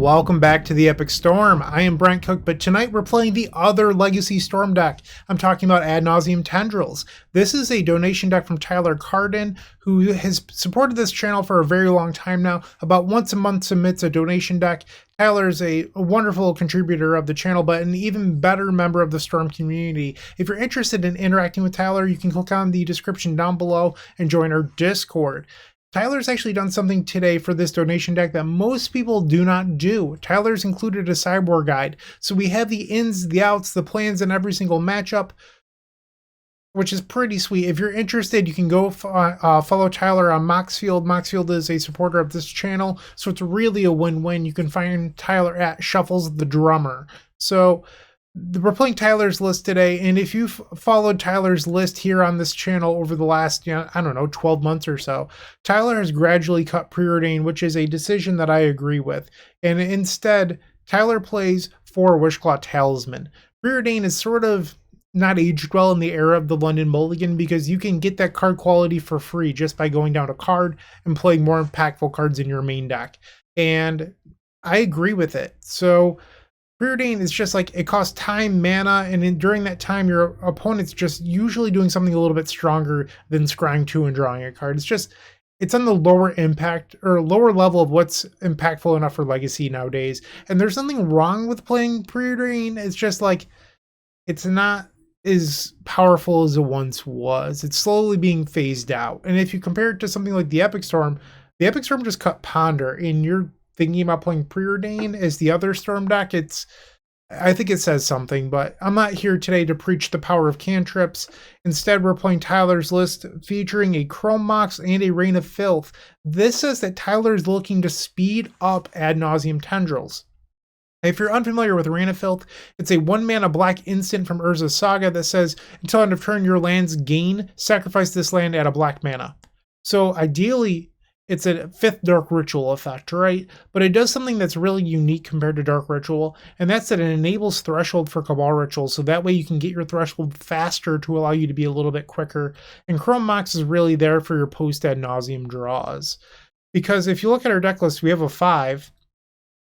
Welcome back to the Epic Storm. I am Bryant Cook, but tonight we're playing the other Legacy Storm deck. I'm talking about Ad Nauseam Tendrils. This is a donation deck from Tyler Carden, who has supported this channel for a very long time now. About once a month submits a donation deck. Tyler is a wonderful contributor of the channel, but an even better member of the Storm community. If you're interested in interacting with Tyler, you can click on the description down below and join our Discord. Tyler's actually done something today for this donation deck that most people do not do. Tyler's included a sideboard guide. So we have the ins, the outs, the plans in every single matchup, which is pretty sweet. If you're interested, you can go follow Tyler on Moxfield. Moxfield is a supporter of this channel, so it's really a win-win. You can find Tyler at Shuffles the Drummer. So we're playing Tyler's list today, and if you've followed Tyler's list here on this channel over the last, 12 months or so, Tyler has gradually cut Preordain, which is a decision that I agree with. And instead, Tyler plays for Wishclaw Talisman. Preordain is sort of not aged well in the era of the London Mulligan because you can get that card quality for free just by going down a card and playing more impactful cards in your main deck. And I agree with it. So Preordain is just like, it costs time, mana, and during that time, your opponent's just usually doing something a little bit stronger than scrying 2 and drawing a card. It's on the lower impact or lower level of what's impactful enough for Legacy nowadays. And there's nothing wrong with playing Preordain. It's just like, it's not as powerful as it once was. It's slowly being phased out. And if you compare it to something like the Epic Storm just cut Ponder, and you're thinking about playing Preordain as the other Storm deck, I think it says something, but I'm not here today to preach the power of cantrips. Instead, we're playing Tyler's list featuring a Chrome Mox and a Rain of Filth. This says that Tyler's looking to speed up Ad Nauseam Tendrils. If you're unfamiliar with Rain of Filth, it's a 1-mana black instant from Urza's Saga that says, until end of turn, your lands gain, sacrifice this land at a black mana. So ideally, it's a 5th Dark Ritual effect, right? But it does something that's really unique compared to Dark Ritual, and that's that it enables Threshold for Cabal Rituals, so that way you can get your Threshold faster to allow you to be a little bit quicker. And Chrome Mox is really there for your post-Ad Nauseam draws. Because if you look at our deck list, we have a 5,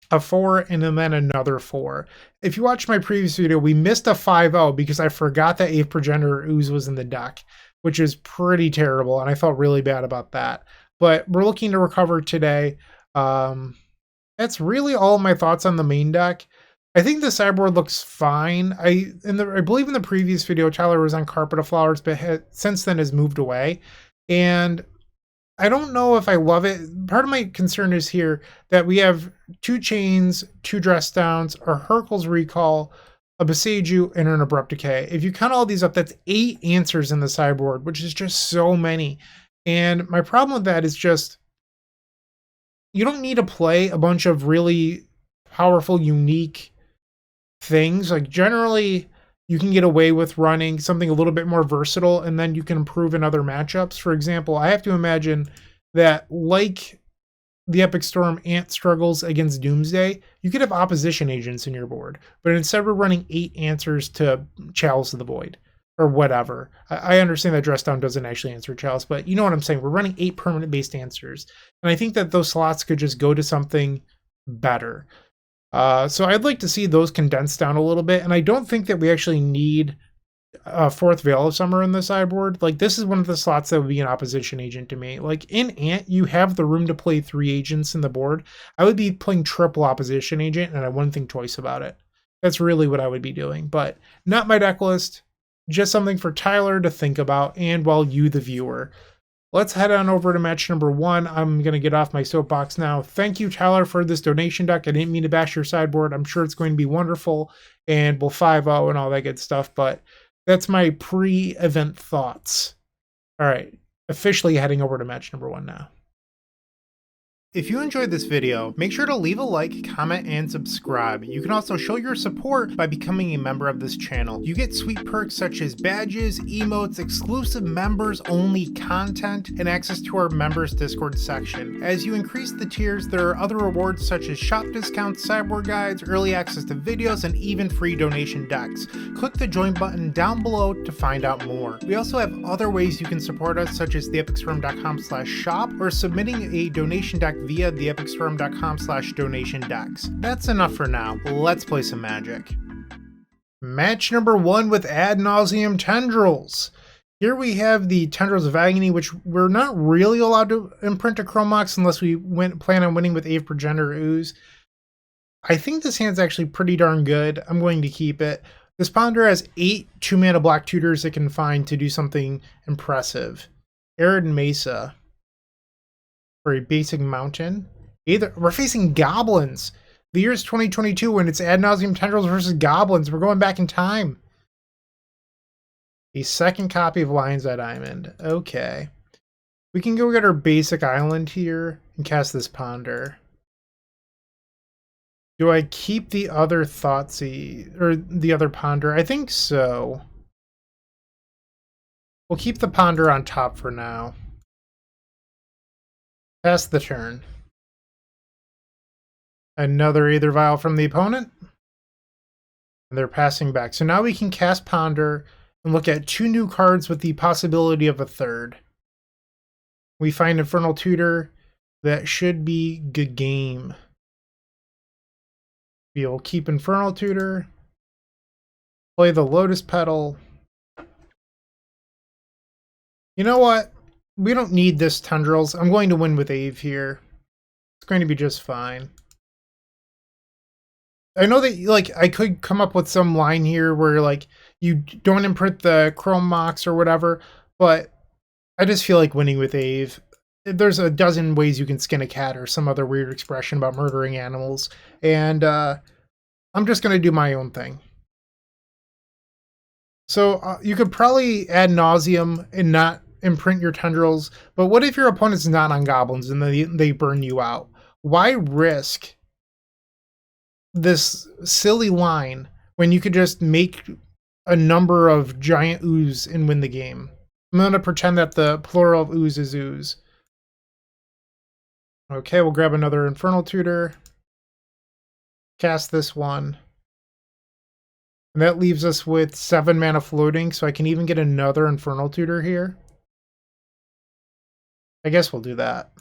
a 4, and then another 4. If you watched my previous video, we missed a 5-0 because I forgot that Aeve Progenitor Ooze was in the deck, which is pretty terrible, and I felt really bad about that. But we're looking to recover today. That's really all of my thoughts on the main deck. I think the sideboard looks fine. I believe in the previous video, Tyler was on Carpet of Flowers, but since then has moved away. And I don't know if I love it. Part of my concern is here that we have 2 Chains, 2 Dress Downs, a Hurkyl's Recall, a Boseiju, and an Abrupt Decay. If you count all these up, that's 8 answers in the sideboard, which is just so many. And my problem with that is just, you don't need to play a bunch of really powerful, unique things. Like generally, you can get away with running something a little bit more versatile, and then you can improve in other matchups. For example, I have to imagine that like the Epic Storm Ant struggles against Doomsday, you could have opposition agents in your board, but instead we're running 8 answers to Chalice of the Void. Or whatever. I understand that Dress Down doesn't actually answer Chalice, but you know what I'm saying. We're running 8 permanent-based answers. And I think that those slots could just go to something better. So I'd like to see those condensed down a little bit. And I don't think that we actually need a 4th Veil of Summer in the sideboard. Like, this is one of the slots that would be an opposition agent to me. Like, in Ant, you have the room to play 3 agents in the board. I would be playing triple opposition agent, and I wouldn't think twice about it. That's really what I would be doing. But not my deck list. Just something for Tyler to think about, and while you, the viewer. Let's head on over to match number 1. I'm going to get off my soapbox now. Thank you, Tyler, for this donation deck. I didn't mean to bash your sideboard. I'm sure it's going to be wonderful, and we'll 5-0 and all that good stuff, but that's my pre-event thoughts. All right, officially heading over to match number 1 now. If you enjoyed this video, make sure to leave a like, comment, and subscribe. You can also show your support by becoming a member of this channel. You get sweet perks such as badges, emotes, exclusive members-only content, and access to our members Discord section. As you increase the tiers, there are other rewards such as shop discounts, sideboard guides, early access to videos, and even free donation decks. Click the join button down below to find out more. We also have other ways you can support us, such as theepicstorm.com/shop, or submitting a donation deck via theepicstorm.com/donation decks. That's enough for now. Let's play some Magic. Match number 1 with Ad Nauseam Tendrils. Here we have the Tendrils of Agony, which we're not really allowed to imprint a Chromox unless we plan on winning with Aeve Progenitor Ooze. I think this hand's actually pretty darn good. I'm going to keep it. This Ponder has 8 2-mana black tutors it can find to do something impressive. Arid Mesa for a basic mountain. We're facing goblins. The year is 2022 and it's Ad Nauseam Tendrils versus goblins. We're going back in time. A second copy of Lion's Eye Diamond. Okay. We can go get our basic island here and cast this Ponder. Do I keep the other Thoughtseize, or the other Ponder? I think so. We'll keep the Ponder on top for now. Pass the turn. Another Aether Vial from the opponent. And they're passing back. So now we can cast Ponder and look at 2 new cards with the possibility of a third. We find Infernal Tutor. That should be good game. We'll keep Infernal Tutor. Play the Lotus Petal. You know what? We don't need this Tendrils. I'm going to win with Aeve here. It's going to be just fine. I know that, like, I could come up with some line here where, like, you don't imprint the Chrome Mox or whatever, but I just feel like winning with Aeve. There's a dozen ways you can skin a cat or some other weird expression about murdering animals, and I'm just going to do my own thing. So you could probably Ad Nauseam and not imprint your Tendrils, but what if your opponent's not on goblins and they burn you out? Why risk this silly line when you could just make a number of giant ooze and win the game? I'm going to pretend that the plural of ooze is ooze. Okay, we'll grab another Infernal Tutor. Cast this one. And that leaves us with 7 mana floating, so I can even get another Infernal Tutor here. I guess we'll do that.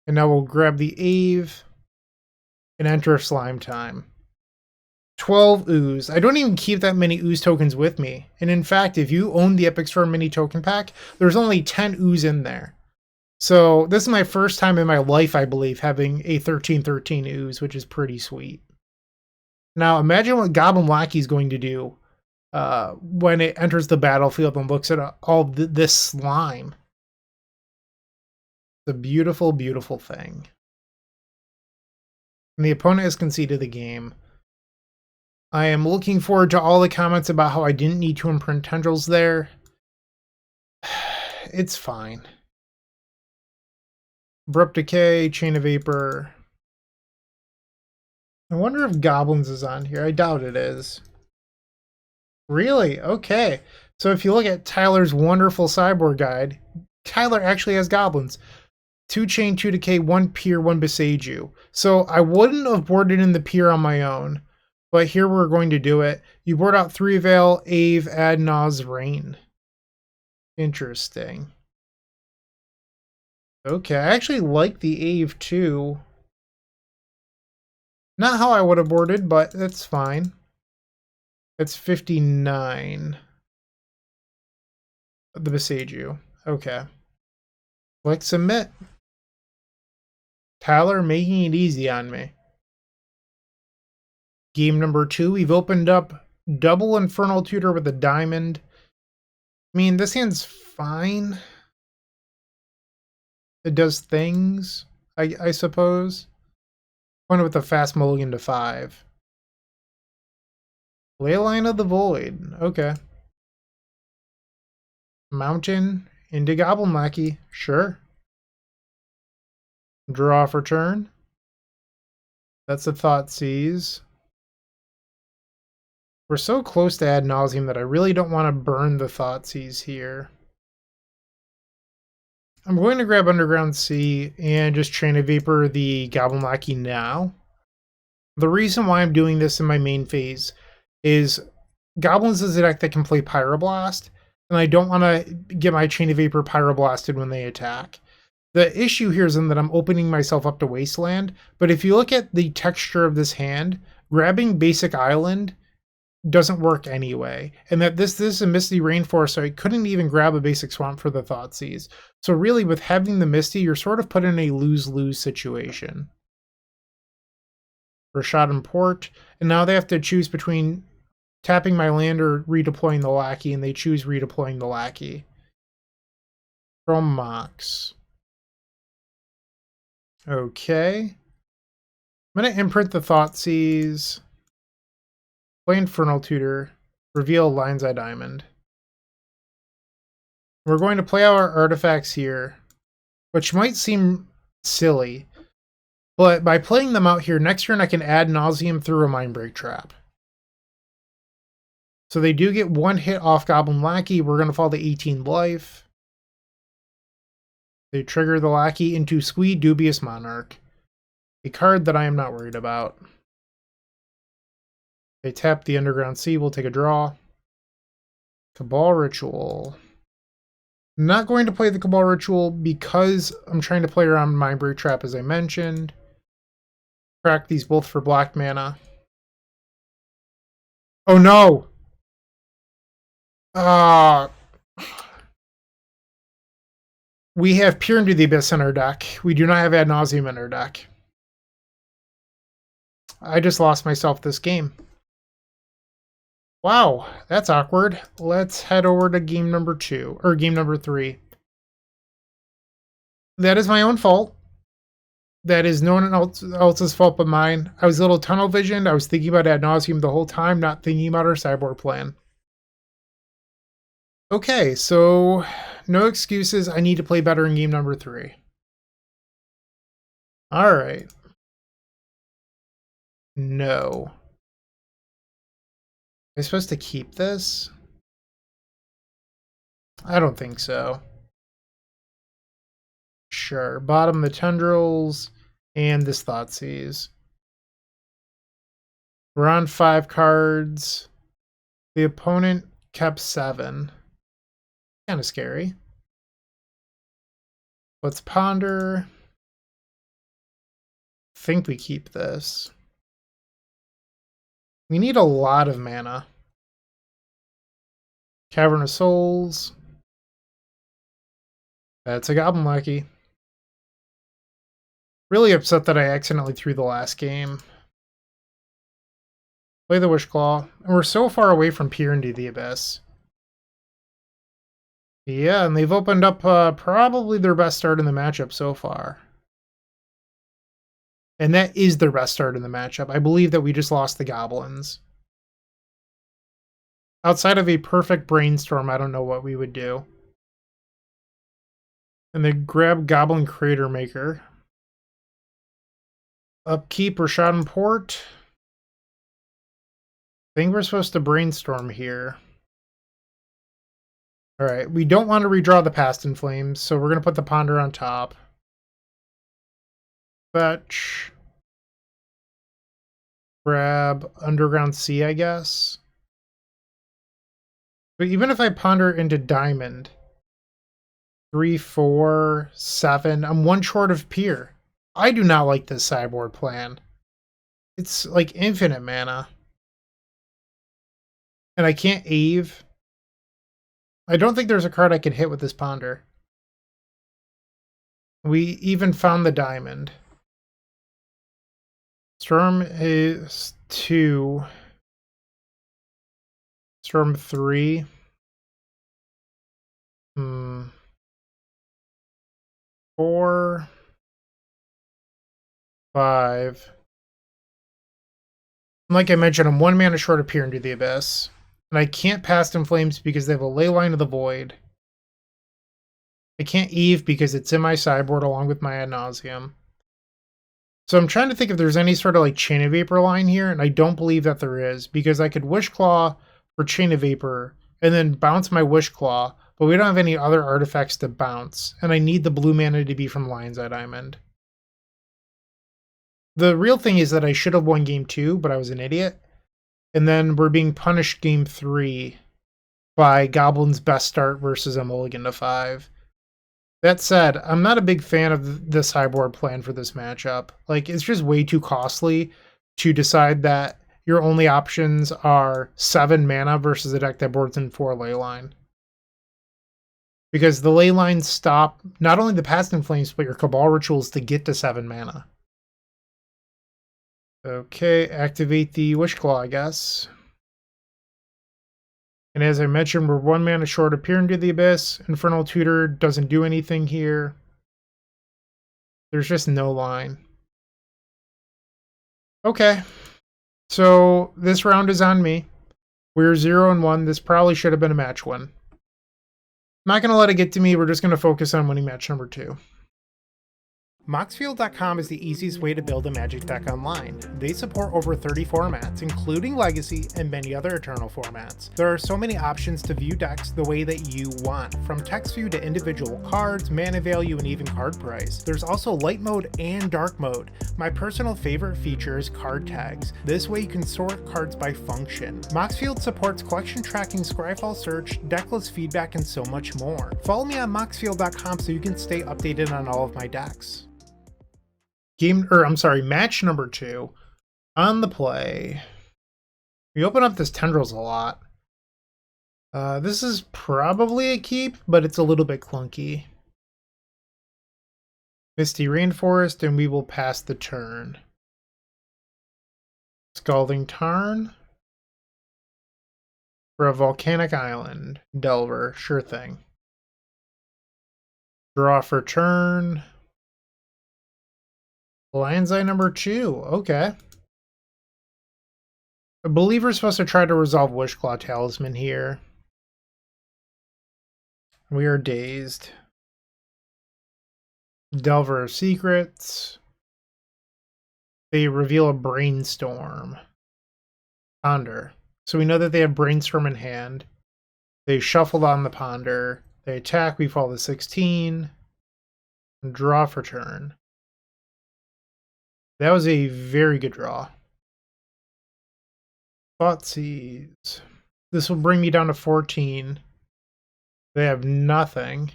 And now we'll grab the Aeve and enter Slime Time. 12 ooze. I don't even keep that many ooze tokens with me. And in fact, if you own the Epic Storm mini token pack, there's only 10 ooze in there. So this is my first time in my life, I believe, having a 13/13 ooze, which is pretty sweet. Now imagine what Goblin Lackey is going to do when it enters the battlefield and looks at all this slime. It's a beautiful, beautiful thing. And the opponent has conceded the game. I am looking forward to all the comments about how I didn't need to imprint Tendrils there. It's fine. Abrupt Decay, Chain of Vapor. I wonder if Goblins is on here. I doubt it is. Really? Okay. So if you look at Tyler's wonderful sideboard guide, Tyler actually has Goblins. 2 Chain, 2 Decay, 1 Pier, 1 Beseiju. So I wouldn't have boarded in the Pier on my own, but here we're going to do it. You board out 3 Veil, Aeve, Ad Naus, Rain. Interesting. Okay, I actually like the Aeve too. Not how I would have boarded, but that's fine. It's 59. The Beseiju. Okay. Click submit. Tyler making it easy on me. Game number 2, we've opened up double Infernal Tutor with a diamond. I mean, this hand's fine. It does things, I suppose. One with a fast mulligan to 5. Leyline of the Void. Okay. Mountain into Goblin Lackey. Sure. Draw for turn. That's a Thoughtseize. We're so close to Ad Nauseam that I really don't want to burn the Thoughtseize here. I'm going to grab Underground Sea and just Chain of Vapor the Goblin Lackey now. The reason why I'm doing this in my main phase is Goblins is a deck that can play Pyroblast, and I don't want to get my Chain of Vapor Pyroblasted when they attack. The issue here is in that I'm opening myself up to Wasteland, but if you look at the texture of this hand, grabbing Basic Island doesn't work anyway. And that this is a Misty Rainforest, so I couldn't even grab a basic Swamp for the Thoughtseize. So really, with having the Misty, you're sort of put in a lose-lose situation. Rashad and Port, and now they have to choose between tapping my land or redeploying the Lackey, and they choose redeploying the Lackey. From Mox. Okay. I'm going to imprint the Thoughtseize, play Infernal Tutor, reveal Lion's Eye Diamond. We're going to play our artifacts here, which might seem silly, but by playing them out here, next turn I can Ad Nauseam through a Mindbreak Trap. So they do get one hit off Goblin Lackey. We're going to fall to 18 life. They trigger the Lackey into Squee Dubious Monarch, a card that I am not worried about. They tap the Underground Sea, we'll take a draw. Cabal Ritual. I'm not going to play the Cabal Ritual because I'm trying to play around Mindbreak Trap, as I mentioned. Crack these both for black mana. Oh no! We have Peer into the Abyss in our deck. We do not have Ad Nauseam in our deck. I just lost myself this game. Wow, that's awkward. Let's head over to game number 2, or game number 3. That is my own fault. That is no one else's fault but mine. I was a little tunnel visioned. I was thinking about Ad Nauseam the whole time, not thinking about our sideboard plan. Okay, so no excuses. I need to play better in game number 3. All right. No. Am I supposed to keep this? I don't think so. Sure. Bottom the Tendrils and this Thoughtseize. We're on 5 cards. The opponent kept 7. Kind of scary. Let's ponder. Think we keep this. We need a lot of mana. Cavern of Souls. That's a Goblin Lackey. Really upset that I accidentally threw the last game. Play the Wishclaw. And we're so far away from Peer into the Abyss. Yeah, and they've opened up probably their best start in the matchup so far. And that is their best start in the matchup. I believe that we just lost the Goblins. Outside of a perfect brainstorm, I don't know what we would do. And they grab Goblin Crater Maker. Upkeep Rashad and Port. I think we're supposed to brainstorm here. Alright, we don't want to redraw the Past in Flames, so we're going to put the Ponder on top. Fetch. Grab Underground Sea, I guess. But even if I ponder into Diamond, 3, 4, 7, I'm 1 short of Peer. I do not like this sideboard plan. It's like infinite mana. And I can't Aeve. I don't think there's a card I can hit with this Ponder. We even found the Diamond. Storm is 2. Storm 3. 4. 5. Like I mentioned, I'm 1 mana short of Peer into the Abyss. And I can't Past in Flames because they have a Leyline of the Void. I can't Eve because it's in my sideboard along with my Ad Nauseam. So I'm trying to think if there's any sort of like Chain of Vapor line here, and I don't believe that there is, because I could Wishclaw for Chain of Vapor and then bounce my Wishclaw, but we don't have any other artifacts to bounce, and I need the blue mana to be from Lion's Eye Diamond. The real thing is that I should have won game 2, but I was an idiot. And then we're being punished game 3 by Goblin's best start versus a mulligan to 5. That said, I'm not a big fan of the sideboard plan for this matchup. Like, it's just way too costly to decide that your only options are 7 mana versus a deck that boards in 4 Leyline. Because the Leylines stop not only the Past in Flames, but your Cabal Rituals to get to 7 mana. Okay, activate the Wishclaw, I guess. And as I mentioned, we're 1 mana short of Peer into the Abyss. Infernal Tutor doesn't do anything here. There's just no line. Okay. So this round is on me. We're 0-1. This probably should have been a match win. I'm not going to let it get to me. We're just going to focus on winning match number 2. Moxfield.com is the easiest way to build a Magic deck online. They support over 30 formats, including Legacy and many other Eternal formats. There are so many options to view decks the way that you want, from text view to individual cards, mana value, and even card price. There's also light mode and dark mode. My personal favorite feature is card tags. This way you can sort cards by function. Moxfield supports collection tracking, Scryfall search, decklist feedback, and so much more. Follow me on Moxfield.com so you can stay updated on all of my decks. Match number 2 on the play. We open up this Tendrils a lot. This is probably a keep, but it's a little bit clunky. Misty Rainforest, and we will pass the turn. Scalding Tarn for a Volcanic Island. Delver, sure thing. Draw for turn. Lion's Eye number 2, okay. I believe we're supposed to try to resolve Wishclaw Talisman here. We are dazed. Delver of Secrets. They reveal a Brainstorm. Ponder. So we know that they have Brainstorm in hand. They shuffled on the Ponder. They attack, we fall to 16. And draw for turn. That was a very good draw. Thoughtseize. This will bring me down to 14. They have nothing.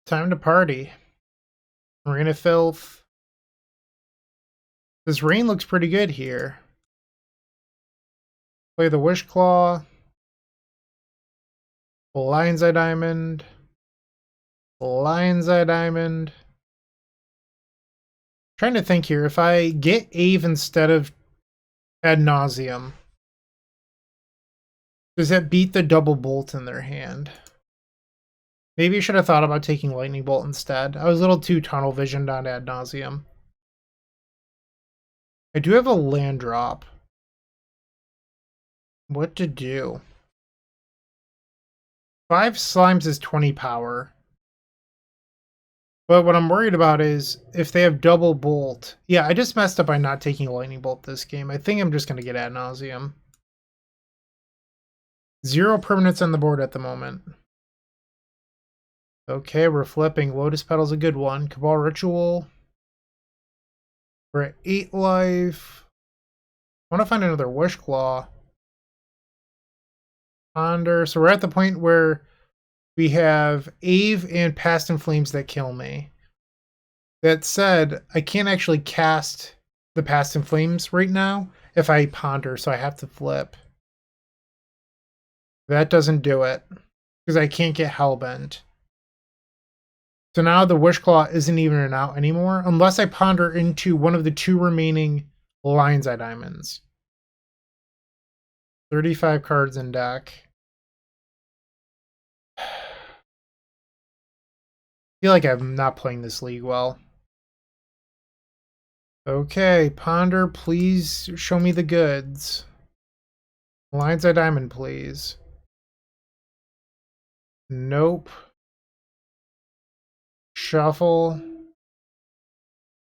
Time to party. Marina Filth. This rain looks pretty good here. Play the Wishclaw. Lion's Eye Diamond. Lion's Eye Diamond. Trying to think here. If I get Aeve instead of Ad Nauseam, does that beat the double bolt in their hand? Maybe I should have thought about taking Lightning Bolt instead. I was a little too tunnel visioned on Ad Nauseam. I do have a land drop. What to do? 5 slimes is 20 power. But what I'm worried about is if they have double bolt. Yeah, I just messed up by not taking Lightning Bolt this game. I think I'm just going to get Ad Nauseam. 0 permanents on the board at the moment. Okay, we're flipping. Lotus Petal's a good one. Cabal Ritual. We're at 8 life. I want to find another Wishclaw. Ponder. So we're at the point where we have Aeve and Past in Flames that kill me. That said, I can't actually cast the Past in Flames right now if I ponder, so I have to flip. That doesn't do it, because I can't get Hellbent. So now the Wishclaw isn't even an out anymore, unless I ponder into one of the 2 remaining Lion's Eye Diamonds. 35 cards in deck. I feel like I'm not playing this league well. Okay, Ponder, please show me the goods. Lion's Eye Diamond, please. Nope. Shuffle.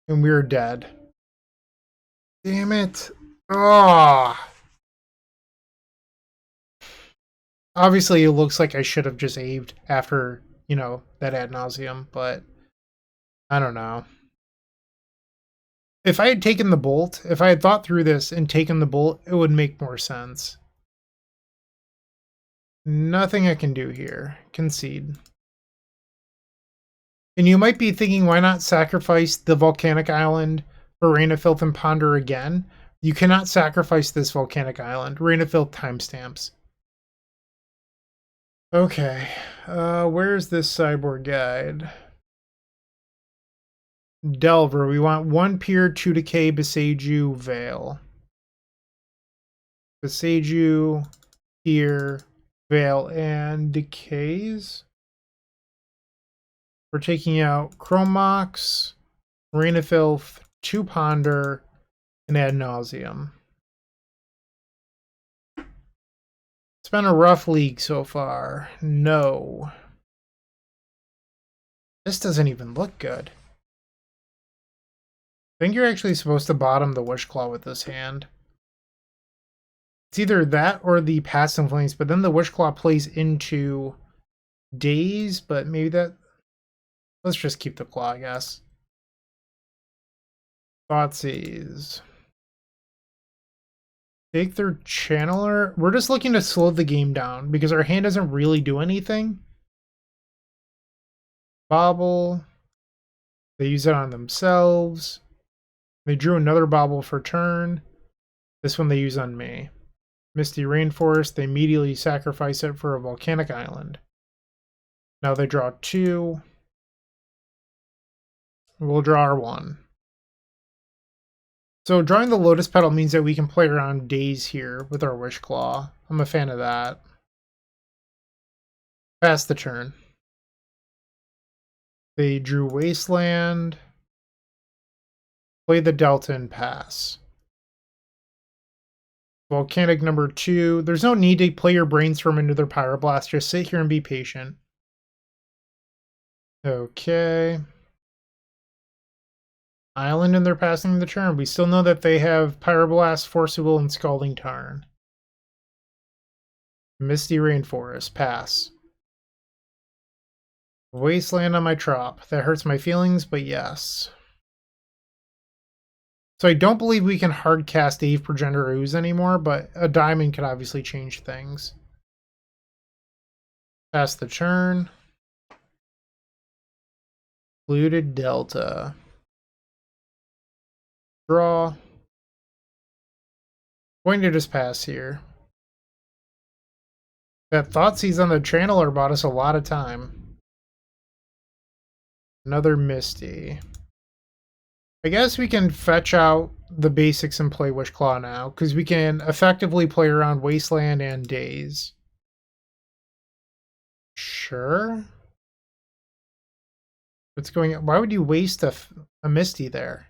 And we're dead. Damn it. Oh. Obviously, it looks like I should have just Aeved after, you know, that Ad Nauseam, but I don't know. If I had taken the bolt, if I had thought through this and taken the bolt, it would make more sense. Nothing I can do here. Concede. And you might be thinking, why not sacrifice the volcanic island for Rain of Filth and Ponder again? You cannot sacrifice this volcanic island. Rain of Filth timestamps. Okay, where's this sideboard guide? Delver, we want 1 Pier, 2 Decay, Beseiju, Veil. Beseiju, Pier, Veil, and Decays. We're taking out Chromox, Rain of Filth, 2 Ponder, and Ad Nauseam. It's been a rough league so far. No. This doesn't even look good. I think you're actually supposed to bottom the Wishclaw with this hand. It's either that or the Passing Flames, but then the Wishclaw plays into Daze, but maybe that... Let's just keep the Claw, I guess. Thoughtseize. Take their Channeler. We're just looking to slow the game down because our hand doesn't really do anything. Bobble. They use it on themselves. They drew another Bobble for turn. This one they use on me. Misty Rainforest. They immediately sacrifice it for a volcanic island. Now they draw 2. We'll draw our 1. So drawing the Lotus Petal means that we can play around Daze here with our Wishclaw. I'm a fan of that. Pass the turn. They drew Wasteland. Play the Delta and pass. Volcanic number 2. There's no need to play your Brainstorm into their Pyroblast. Just sit here and be patient. Okay. Island and they're passing the turn. We still know that they have Pyroblast, Force of Will, and Scalding Tarn. Misty Rainforest. Pass. Wasteland on my Trop. That hurts my feelings, but yes. So I don't believe we can hard cast Aeve Progenitor Ooze anymore, but a diamond could obviously change things. Pass the turn. Polluted Delta. Draw. Going to just pass here. That Thoughtseize on the Channeler bought us a lot of time. Another Misty. I guess we can fetch out the basics and play Wishclaw now, because we can effectively play around Wasteland and Daze. Sure. What's going on? Why would you waste a Misty there?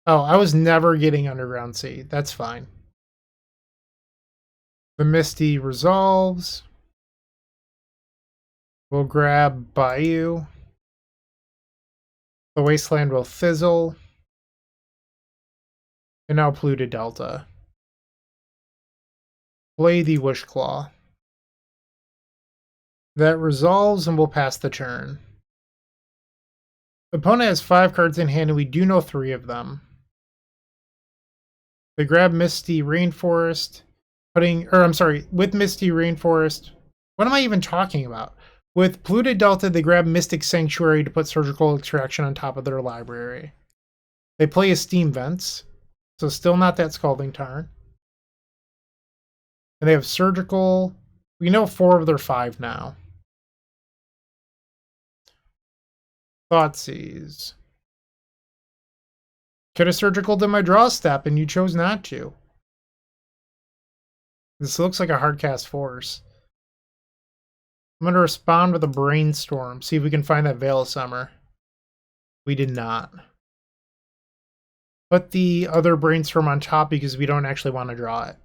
Oh, I was never getting Underground Sea. That's fine. The Misty resolves. We'll grab Bayou. The Wasteland will fizzle. And now Polluted Delta. Play the Wishclaw. That resolves and we'll pass the turn. Opponent has 5 cards in hand and we do know 3 of them. They grab Misty Rainforest, with Misty Rainforest. What am I even talking about? With Polluted Delta, they grab Mystic Sanctuary to put Surgical Extraction on top of their library. They play Esteem Vents, so still not that Scalding Tarn. And they have Surgical. We know 4 of their 5 now. Thoughtseize. Could have Surgical done my draw step, and you chose not to. This looks like a hardcast force. I'm going to respond with a Brainstorm, see if we can find that Veil of Summer. We did not. Put the other Brainstorm on top because we don't actually want to draw it.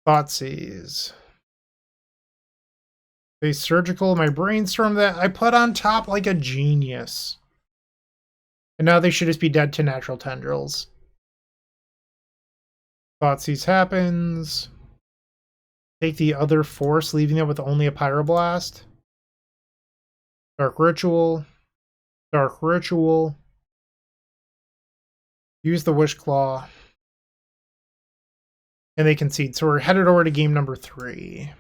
Thoughtseize. They Surgical my Brainstorm that I put on top like a genius. And now they should just be dead to Natural Tendrils. Thoughtseize happens. Take the other force, leaving it with only a Pyroblast. Dark Ritual. Dark Ritual. Use the Wishclaw. And they concede. So we're headed over to game number 3.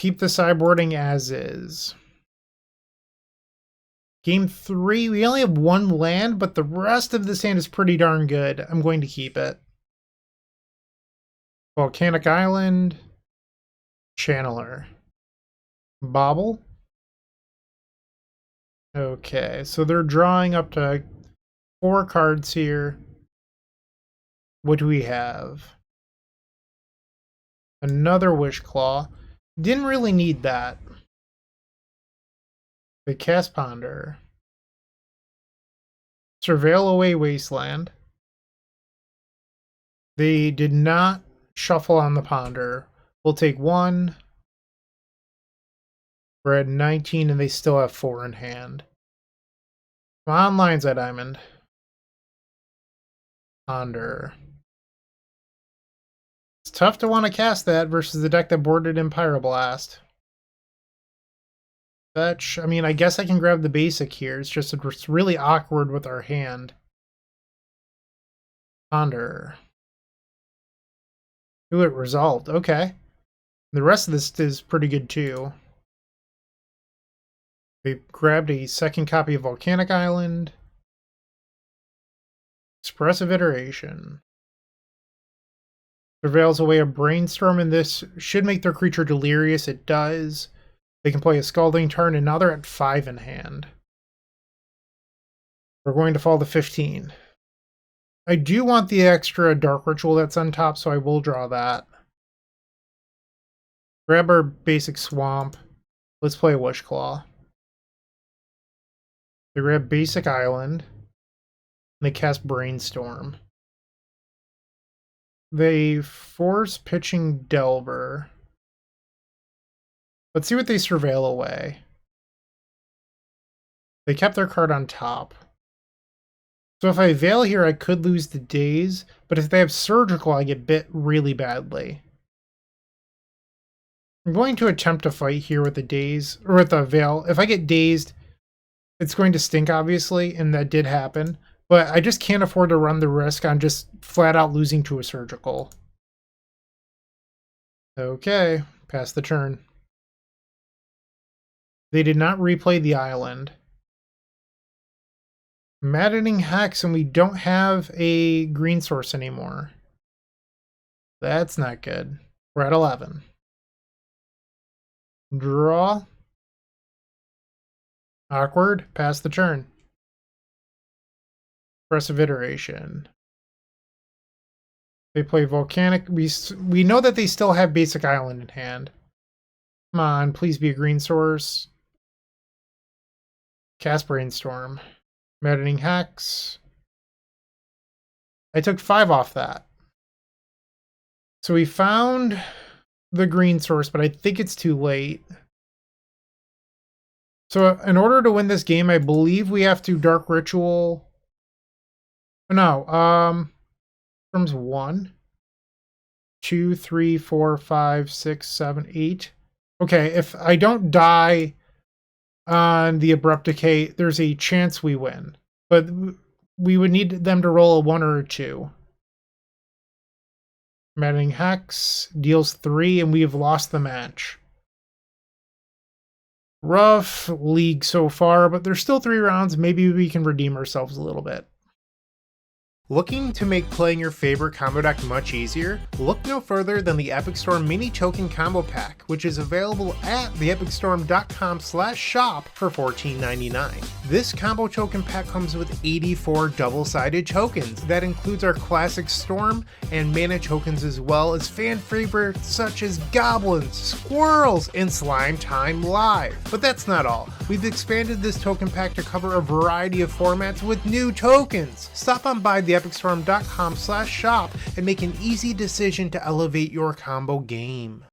keep the sideboarding as is. Game 3, we only have one land, but the rest of this hand is pretty darn good. I'm going to keep it. Volcanic Island. Channeler. Bobble. Okay, so they're drawing up to 4 cards here. What do we have? Another Wishclaw. Didn't really need that. The Cast Ponder. Surveil away Wasteland. They did not shuffle on the Ponder. We'll take 1. We're at 19 and they still have 4 in hand. Come on, Lion's Eye Diamond. Ponder. It's tough to want to cast that versus the deck that boarded in Pyroblast. Fetch. I mean, I guess I can grab the basic here. It's just it's really awkward with our hand. Ponder. Ooh, it resolved. Okay. The rest of this is pretty good too. They grabbed a second copy of Volcanic Island. Expressive Iteration. Surveils away a Brainstorm, and this should make their creature delirious. It does. They can play a Scalding Tarn, and now they're at 5 in hand. We're going to fall to 15. I do want the extra Dark Ritual that's on top, so I will draw that. Grab our basic Swamp. Let's play a Wishclaw. They grab basic Island. And they cast Brainstorm. They force pitching Delver. Let's see what they surveil away. They kept their card on top. So if I veil here, I could lose the Daze, but if they have Surgical, I get bit really badly. I'm going to attempt to fight here with the Daze, or with the Veil. If I get dazed, it's going to stink, obviously, and that did happen. But I just can't afford to run the risk on just flat out losing to a Surgical. Okay, pass the turn. They did not replay the island. Maddening Hex, and we don't have a green source anymore. That's not good. We're at 11. Draw. Awkward. Pass the turn. Expressive Iteration. They play Volcanic. We know that they still have basic island in hand. Come on, please be a green source. Cast Brainstorm. Maddening Hex. I took 5 off that. So we found the green source, but I think it's too late. So in order to win this game, I believe we have to Dark Ritual. No, terms 1, 2, 3, 4, 5, 6, 7, 8. Okay, if I don't die on the Abrupt Decay, there's a chance we win. But we would need them to roll a 1 or a 2. Maddening Hex deals 3, and we have lost the match. Rough league so far, but there's still 3 rounds. Maybe we can redeem ourselves a little bit. Looking to make playing your favorite combo deck much easier? Look no further than the Epic Storm Mini Token Combo Pack, which is available at theepicstorm.com/shop for $14.99. This combo token pack comes with 84 double-sided tokens. That includes our classic Storm and mana tokens, as well as fan favorites such as Goblins, Squirrels, and Slime Time Live. But that's not all. We've expanded this token pack to cover a variety of formats with new tokens. Stop on by theepicstorm.com/shop and make an easy decision to elevate your combo game.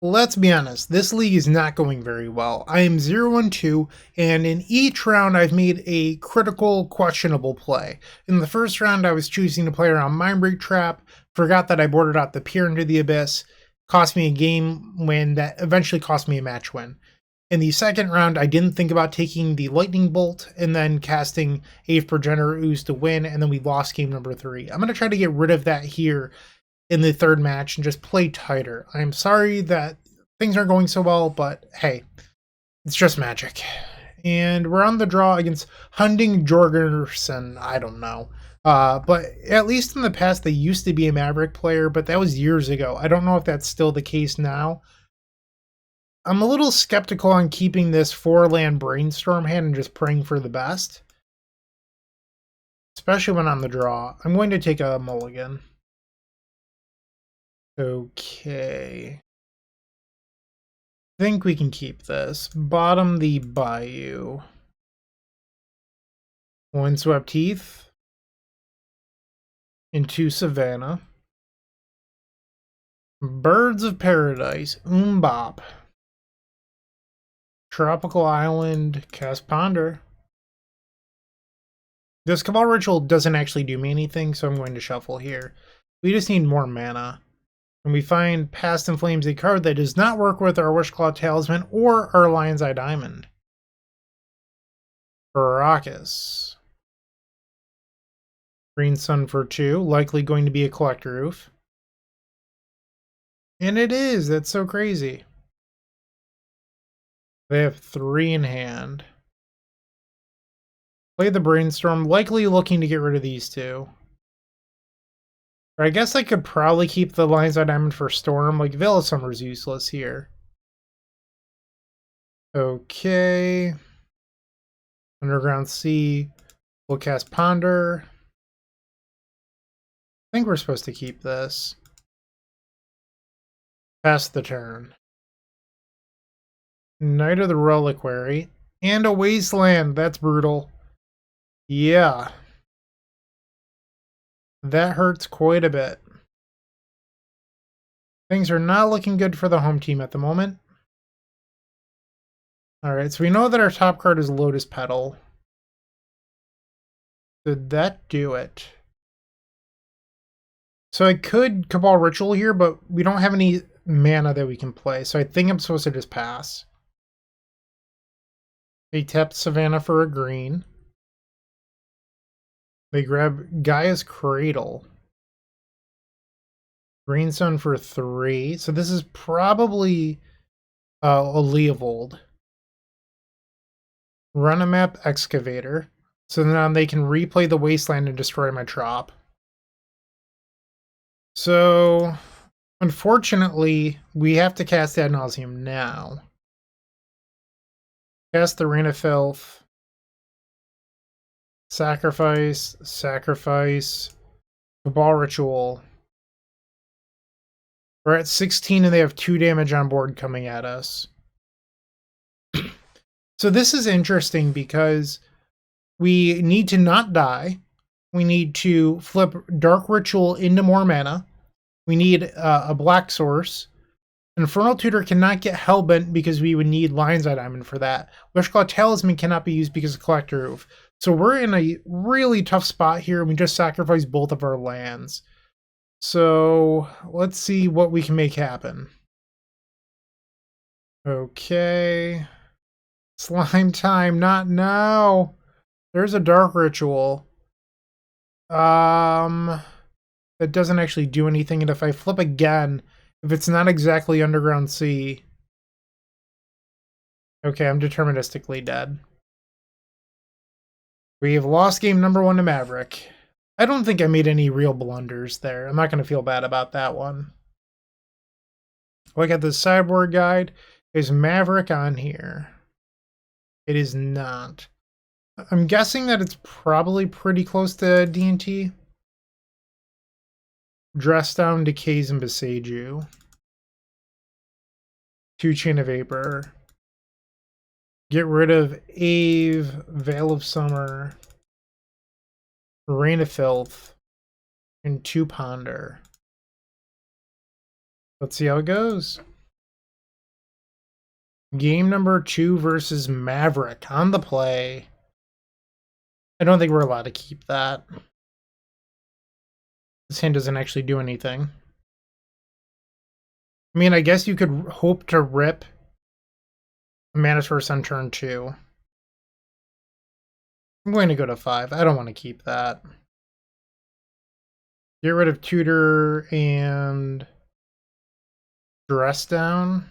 Let's be honest, this league is not going very well. I am 0-2, and in each round I've made a critical, questionable play. In the first round I was choosing to play around Mindbreak Trap, forgot that I boarded out the Peer into the Abyss, cost me a game win that eventually cost me a match win. In the second round, I didn't think about taking the Lightning Bolt and then casting Aeve Progenitor Ooze to win, and then we lost game number 3. I'm going to try to get rid of that here in the third match and just play tighter. I'm sorry that things aren't going so well, but hey, it's just Magic. And we're on the draw against Hunting Jorgensen. I don't know. But at least in the past, they used to be a Maverick player, but that was years ago. I don't know if that's still the case now. I'm a little skeptical on keeping this 4-land Brainstorm hand and just praying for the best. Especially when on the draw. I'm going to take a mulligan. Okay. I think we can keep this. Bottom the Bayou. Windswept Heath. Into Savannah. Birds of Paradise. Bop. Tropical Island. Cast Ponder. This Cabal Ritual doesn't actually do me anything, so I'm going to shuffle here. We just need more mana. And we find Past in Flames, a card that does not work with our Wishclaw Talisman or our Lion's Eye Diamond. Baracus. Green Sun for 2, likely going to be a Collector Roof. And it is, that's so crazy. They have 3 in hand. Play the Brainstorm, likely looking to get rid of these 2. Or I guess I could probably keep the Lion's Eye Diamond for Storm. Like, Veil of Summer's useless here. Okay. Underground Sea. We'll cast Ponder. I think we're supposed to keep this. Pass the turn. Knight of the Reliquary. And a Wasteland. That's brutal. Yeah. That hurts quite a bit. Things are not looking good for the home team at the moment. Alright, so we know that our top card is Lotus Petal. Did that do it? So I could Cabal Ritual here, but we don't have any mana that we can play, so I think I'm supposed to just pass. They tapped Savannah for a green. They grab Gaia's Cradle. Green Sun for 3. So this is probably a Leovold. Run a map Excavator. So now they can replay the Wasteland and destroy my Trop. So, unfortunately, we have to cast Ad Nauseam now. Cast the Rain of Filth. Sacrifice, sacrifice, Cabal Ritual. We're at 16 and they have 2 damage on board coming at us. So this is interesting because we need to not die. We need to flip Dark Ritual into more mana. We need a black source. Infernal Tutor cannot get Hellbent because we would need Lion's Eye Diamond for that. Wishclaw Talisman cannot be used because of Collector Roof. So we're in a really tough spot here, and we just sacrificed both of our lands. So let's see what we can make happen. Okay. Slime time, not now. There's a Dark Ritual. That doesn't actually do anything, and if I flip again, if it's not exactly Underground Sea... Okay, I'm deterministically dead. We have lost game number 1 to Maverick. I don't think I made any real blunders there. I'm not going to feel bad about that one. Look at the sideboard guide. Is Maverick on here? It is not. I'm guessing that it's probably pretty close to D&T. Dress Down, Decays, and Besage 2 Chain of Vapor. Get rid of Aeve, Veil of Summer, Rain of Filth, and 2 Ponder. Let's see how it goes. Game number 2 versus Maverick on the play. I don't think we're allowed to keep that. This hand doesn't actually do anything. I mean, I guess you could hope to rip Mana Source on turn 2. I'm going to go to 5. I don't want to keep that. Get rid of Tutor and Dress Down.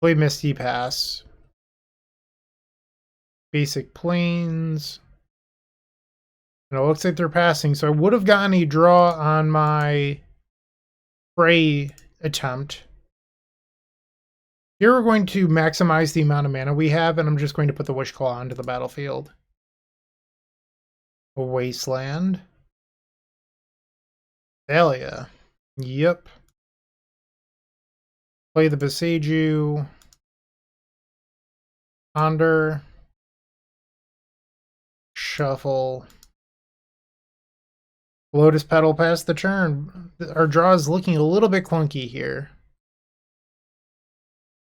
Play Misty Pass. Basic Plains. And it looks like they're passing, so I would have gotten a draw on my Prey attempt. Here we're going to maximize the amount of mana we have, and I'm just going to put the Wishclaw onto the battlefield. A Wasteland. Thalia. Yep. Play the Beseiju. Ponder. Shuffle. Lotus Petal past the turn. Our draw is looking a little bit clunky here.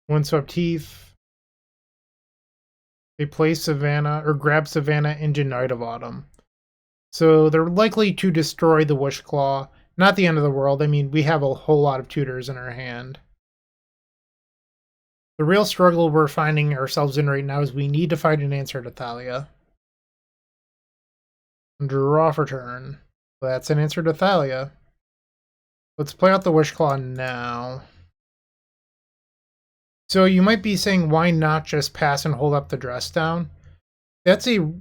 Windswept Heath. They play Savannah, or grab Savannah into Night of Autumn. So they're likely to destroy the Wishclaw. Not the end of the world. I mean, we have a whole lot of tutors in our hand. The real struggle we're finding ourselves in right now is we need to find an answer to Thalia. Draw for turn. That's an answer to Thalia. Let's play out the Wishclaw now. So you might be saying, why not just pass and hold up the dress down? That's a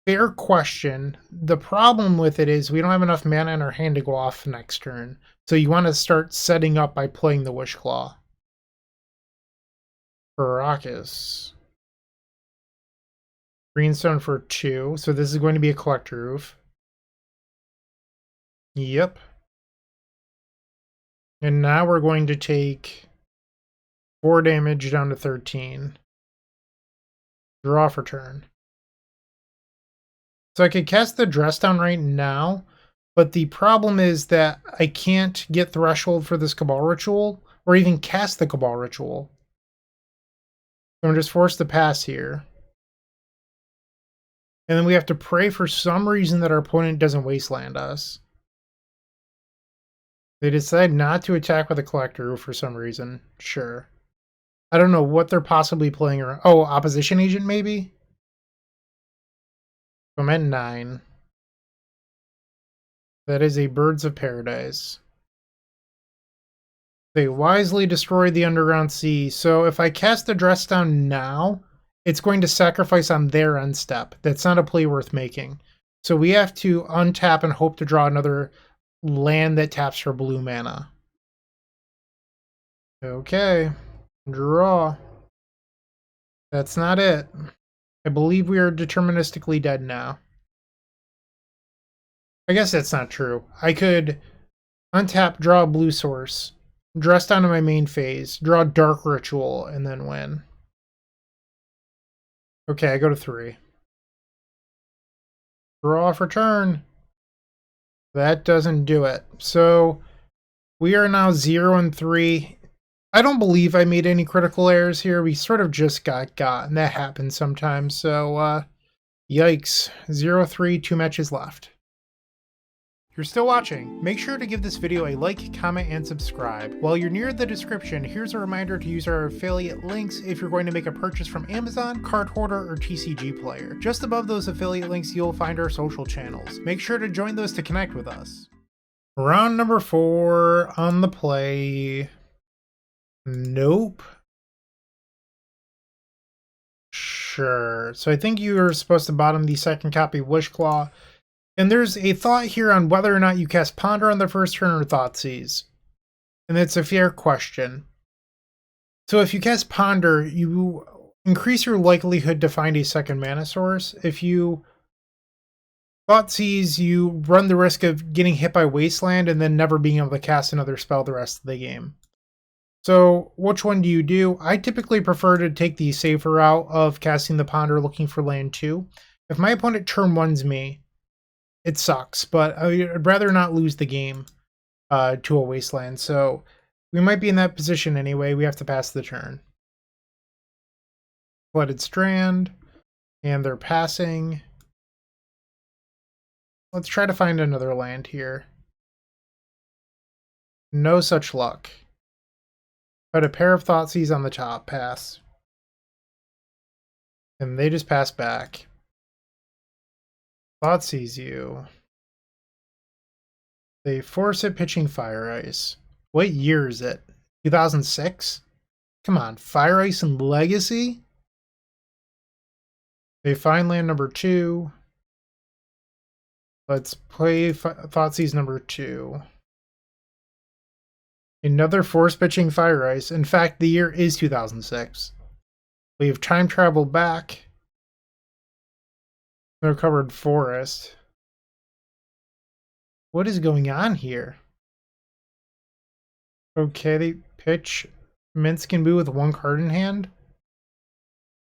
fair question. The problem with it is we don't have enough mana in our hand to go off next turn. So you want to start setting up by playing the Wishclaw. Baracus. Greenstone for 2. So this is going to be a Collector Roof. Yep. And now we're going to take 4 damage down to 13. Draw for turn. So I could cast the dress down right now, but the problem is that I can't get Threshold for this Cabal Ritual, or even cast the Cabal Ritual. So I'm just forced to pass here. And then we have to pray for some reason that our opponent doesn't wasteland us. They decide not to attack with a Collector for some reason. Sure. I don't know what they're possibly playing around. Oh, Opposition Agent maybe? I'm at 9. That is a Birds of Paradise. They wisely destroyed the Underground Sea, so if I cast the dress down now, it's going to sacrifice on their end step. That's not a play worth making. So we have to untap and hope to draw another land that taps for blue mana. Okay. Draw. That's not it. I believe we are deterministically dead now. I guess that's not true. I could untap, draw a blue source, dress down to my main phase, draw Dark Ritual, and then win. Okay, I go to 3. Draw for turn. That doesn't do it. So we are now 0-3. I don't believe I made any critical errors here. We sort of just got, and that happens sometimes. So, yikes. 0-3, 2 matches left. If you're still watching, make sure to give this video a like, comment, and subscribe. While you're near the description, here's a reminder to use our affiliate links if you're going to make a purchase from Amazon, Card Hoarder, or TCG Player. Just above those affiliate links, you'll find our social channels. Make sure to join those to connect with us. Round number 4 on the play. Nope. Sure. So I think you are supposed to bottom the second copy Wishclaw. And there's a thought here on whether or not you cast Ponder on the first turn or Thoughtseize. And it's a fair question. So if you cast Ponder, you increase your likelihood to find a second mana source. If you Thoughtseize, you run the risk of getting hit by Wasteland and then never being able to cast another spell the rest of the game. So which one do you do? I typically prefer to take the safer route of casting the Ponder looking for land 2. If my opponent turn 1s me, it sucks, but I'd rather not lose the game to a Wasteland. So we might be in that position anyway. We have to pass the turn. Flooded Strand, and they're passing. Let's try to find another land here. No such luck. Put a pair of Thoughtseize on the top, pass. And they just pass back. Thoughtseize you. They force it pitching Fire Ice. What year is it? 2006? Come on, Fire Ice and Legacy? They find land number 2. Let's play Thoughtseize number 2. Another force pitching Fire Ice. In fact, the year is 2006. We have time traveled back. No covered forest. What is going on here? Okay, they pitch Minsc and Boo with 1 card in hand.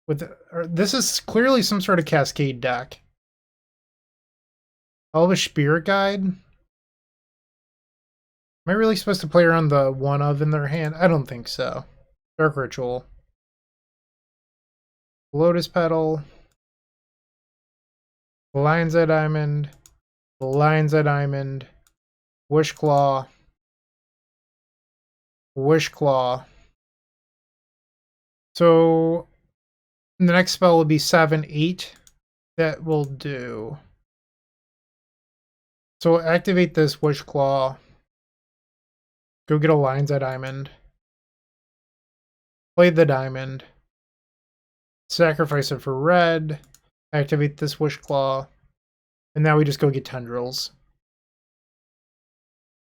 This is clearly some sort of Cascade deck. Elvish Spirit Guide. Am I really supposed to play around the 1 of in their hand? I don't think so. Dark Ritual. Lotus Petal. Lion's Eye Diamond. Lion's Eye Diamond. Wishclaw. Wishclaw. So the next spell will be 7/8. That will do. So activate this Wishclaw. Go get a Lion's Eye Diamond. Play the diamond. Sacrifice it for red. Activate this Wishclaw. And now we just go get Tendrils.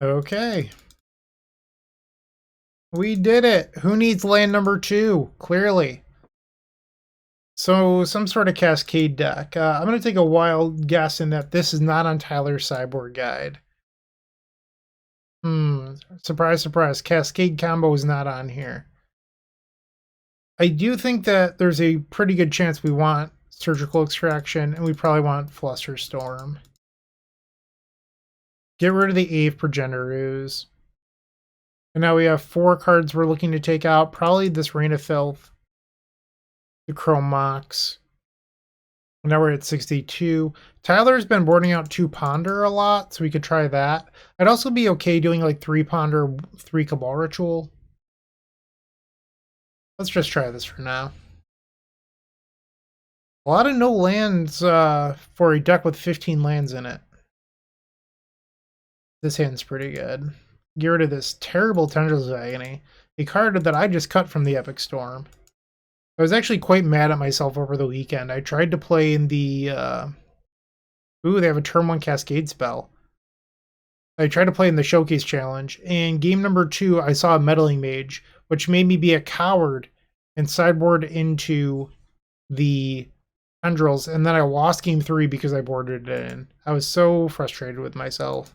Okay. We did it! Who needs land number 2? Clearly. So, some sort of Cascade deck. I'm going to take a wild guess in that this is not on Tyler's sideboard guide. Surprise, surprise. Cascade combo is not on here. I do think that there's a pretty good chance we want Surgical Extraction, and we probably want Flusterstorm. Get rid of the Aeve Progenitor Ooze. And now we have 4 cards we're looking to take out. Probably this Reign of Filth. The Chrome Mox. Now we're at 62. Tyler's been boarding out 2 Ponder a lot, so we could try that. I'd also be okay doing like 3 Ponder, 3 Cabal Ritual. Let's just try this for now. A lot of no lands for a deck with 15 lands in it. This hand's pretty good. Get rid of this terrible Tendrils of Agony, a card that I just cut from the Epic Storm. I was actually quite mad at myself over the weekend. I tried to play in the... Ooh, they have a turn 1 Cascade spell. I tried to play in the Showcase Challenge, and game number 2, I saw a Meddling Mage, which made me be a coward and sideboard into the Tendrils, and then I lost game 3 because I boarded it in. I was so frustrated with myself.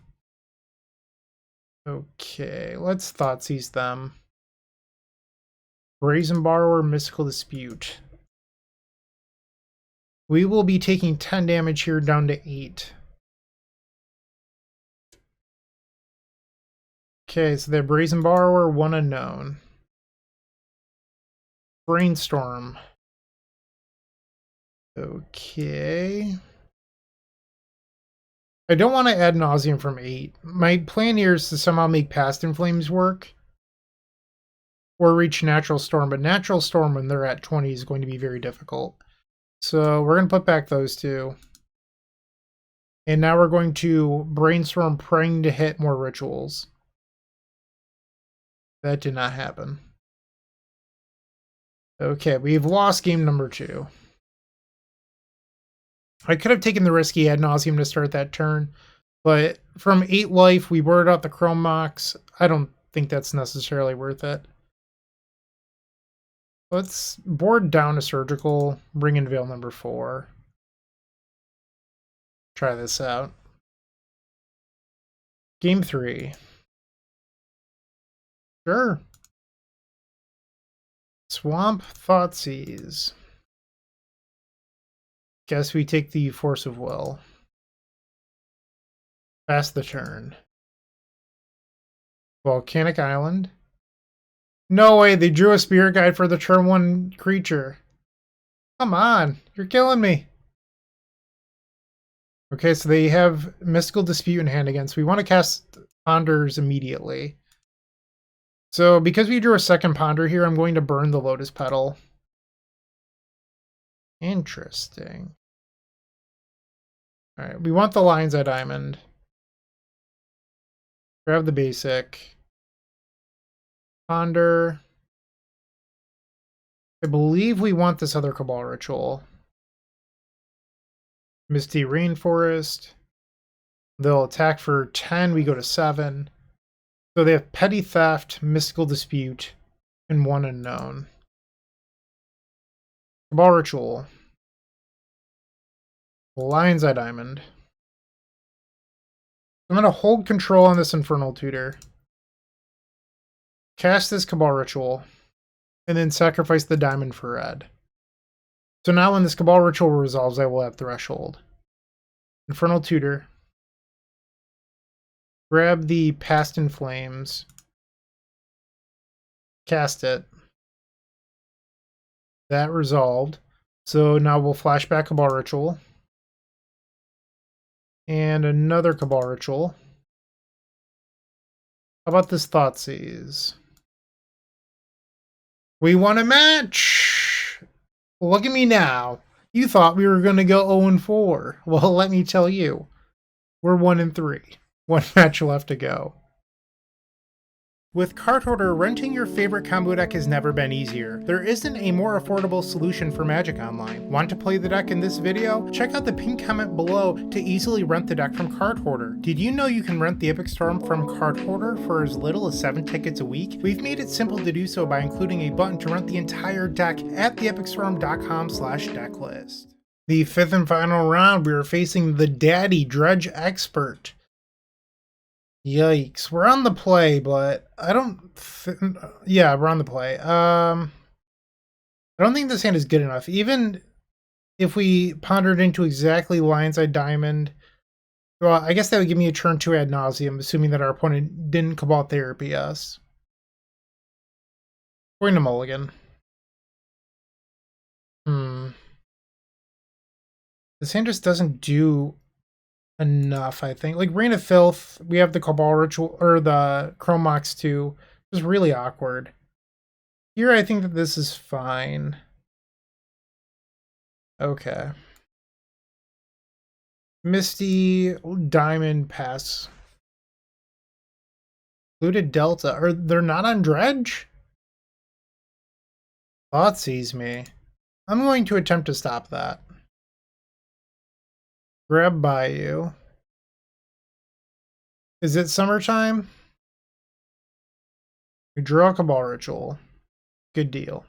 Okay, let's Thoughtseize them. Brazen Borrower, Mystical Dispute. We will be taking 10 damage here down to 8. Okay, so they're Brazen Borrower, 1 unknown. Brainstorm. Okay. I don't want to Ad Nauseam from 8. My plan here is to somehow make Past in Flames work. Or reach Natural Storm, but Natural Storm when they're at 20 is going to be very difficult. So we're going to put back those 2. And now we're going to Brainstorm, praying to hit more rituals. That did not happen. Okay, we've lost game number 2. I could have taken the risky Ad Nauseam to start that turn, but from 8 life, we boarded out the Chrome Mox. I don't think that's necessarily worth it. Let's board down a Surgical, bring in Veil number 4. Try this out. Game 3. Sure. Swamp Thoughtseize. Guess we take the Force of Will. Pass the turn. Volcanic Island. No way, they drew a Spirit Guide for the turn 1 creature. Come on, you're killing me. Okay, so they have Mystical Dispute in hand again, so we want to cast Ponders immediately. So because we drew a second Ponder here, I'm going to burn the Lotus Petal. Interesting. Alright, we want the Lion's Eye Diamond. Grab the basic. Ponder. I believe we want this other Cabal Ritual. Misty Rainforest. They'll attack for 10, we go to 7. So they have Petty Theft, Mystical Dispute, and 1 Unknown. Cabal Ritual. Lion's Eye Diamond. I'm going to hold control on this Infernal Tutor. Cast this Cabal Ritual. And then sacrifice the diamond for red. So now when this Cabal Ritual resolves, I will have Threshold. Infernal Tutor. Grab the Past in Flames. Cast it. That resolved. So now we'll flashback Cabal Ritual. And another Cabal Ritual. How about this Thoughtseize? We want a match! Look at me now. You thought we were going to go 0-4. Well, let me tell you. We're 1-3. One match left to go. With Card Hoarder, renting your favorite combo deck has never been easier. There isn't a more affordable solution for Magic Online. Want to play the deck in this video? Check out the pinned comment below to easily rent the deck from Card Hoarder. Did you know you can rent the Epic Storm from Card Hoarder for as little as 7 tickets a week? We've made it simple to do so by including a button to rent the entire deck at theepicstorm.com/decklist. The 5th and final round, we are facing the Daddy Dredge Expert. Yikes, we're on the play, but I don't... yeah, we're on the play. I don't think this hand is good enough. Even if we pondered into exactly Lion's Eye Diamond, well, I guess that would give me a turn 2 Ad Nauseam, assuming that our opponent didn't Cabal Therapy us. Going to mulligan. This hand just doesn't do enough, I think. Like Reign of Filth, we have the Cabal Ritual, or the Chrome Mox 2. It's really awkward. Here, I think that this is fine. Okay. Misty, Diamond, pass. Looted Delta. Or they're not on Dredge? Thoughtseize me. I'm going to attempt to stop that. Grab Bayou. Is it summertime? We draw a Cabal Ritual. Good deal.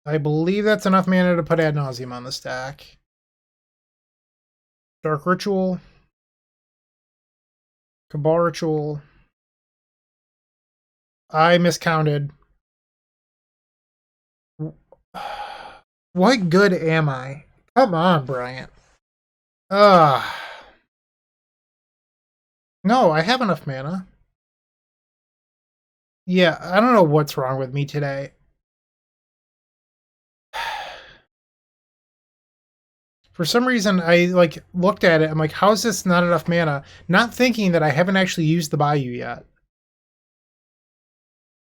I believe that's enough mana to put Ad Nauseam on the stack. Dark Ritual. Cabal Ritual. I miscounted. What good am I? Come on, Bryant. No, I have enough mana. Yeah, I don't know what's wrong with me today. For some reason, I looked at it. I'm like, how is this not enough mana? Not thinking that I haven't actually used the Bayou yet.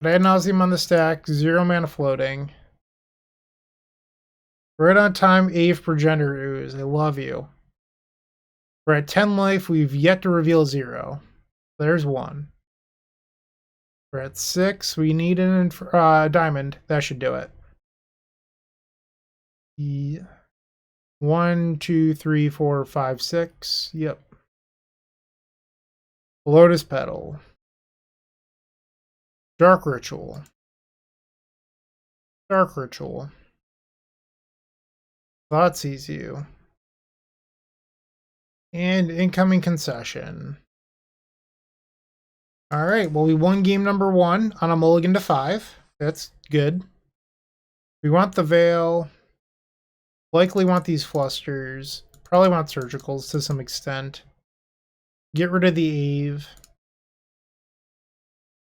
But Ad Nauseam on the stack, 0 mana floating. Right on time, Aeve, Progenitor Ooze. I love you. We're at 10 life. We've yet to reveal 0. There's 1. We're at 6. We need an diamond. That should do it. Yeah. 1, 2, 3, 4, 5, 6. Yep. Lotus Petal. Dark Ritual. Dark Ritual. Thoughtseize you. And incoming concession. Alright, well, we won game number 1 on a mulligan to 5. That's good. We want the Veil. Likely want these Flusters. Probably want Surgicals to some extent. Get rid of the Aeve.